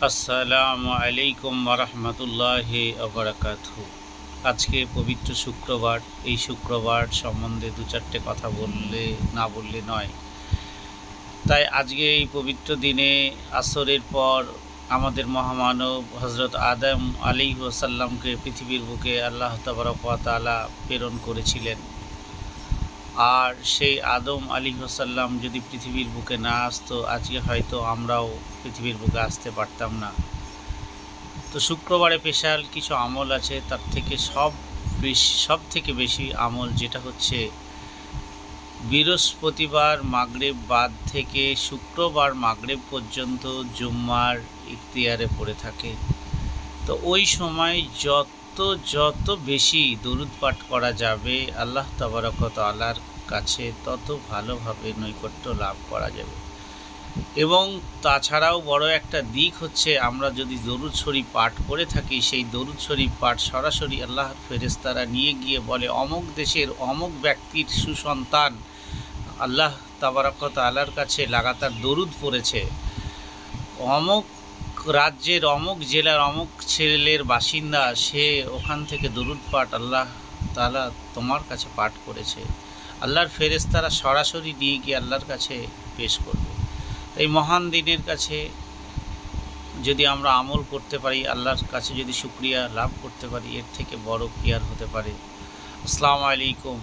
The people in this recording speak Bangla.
আসসালামু আলাইকুম ওরহমতুল্লাহি ওবরাকাতুহু। আজকে পবিত্র শুক্রবার। এই শুক্রবার সম্বন্ধে দু চারটে কথা বললে নয়। তাই আজকে এই পবিত্র দিনে আসরের পর আমাদের মহামানব হজরত আদম আলাইহিস সালামকে পৃথিবীর বুকে আল্লাহ তাবারক ওয়া তাআলা প্রেরণ করেছিলেন। আর সেই আদম আলাইহিস সালাম যদি পৃথিবীর বুকে না আসতো, আজকে হয়তো আমরাও পৃথিবীর বুকে আসতে পারতাম না। তো শুক্রবারে স্পেশাল কিছু আমল আছে, তার থেকে সব থেকে বেশি আমল যেটা হচ্ছে বৃহস্পতিবার মাগরিব বাদ থেকে শুক্রবার মাগরিব পর্যন্ত জুম্মার ইখতিয়ারে পড়ে থাকে। তো ওই সময় যত বেশি দরুদ পাঠ করা যাবে আল্লাহ তাবারক ওয়া তাআলার কাছে, তত ভালোভাবে নৈকট্য লাভ করা যাবে। এবং তাছাড়াও বড় একটা দিক হচ্ছে, আমরা যদি দরুদ শরীফ পাঠ করে থাকি, সেই দরুদ শরীফ পাঠ সরাসরি আল্লাহর ফেরেশতারা নিয়ে গিয়ে বলে, অমুক দেশের অমুক ব্যক্তির সুসন্তান আল্লাহ তাবারক ওয়া তাআলার কাছে লাগাতার দরুদ পড়েছে, অমুক রাজ্যের অমুক জেলার অমুক ছেলের বাসিন্দা, সে ওখান থেকে দরুদ পাঠ আল্লাহ তাআলা তোমার কাছে পাঠ করেছে। আল্লাহর ফেরেশতারা সরাসরি নিয়ে গিয়ে আল্লাহর কাছে পেশ করবে। এই মহান দিনের কাছে যদি আমরা আমল করতে পারি, আল্লাহর কাছে যদি শুকরিয়া লাভ করতে পারি, এর থেকে বড় কি আর হতে পারে। আসসালামু আলাইকুম।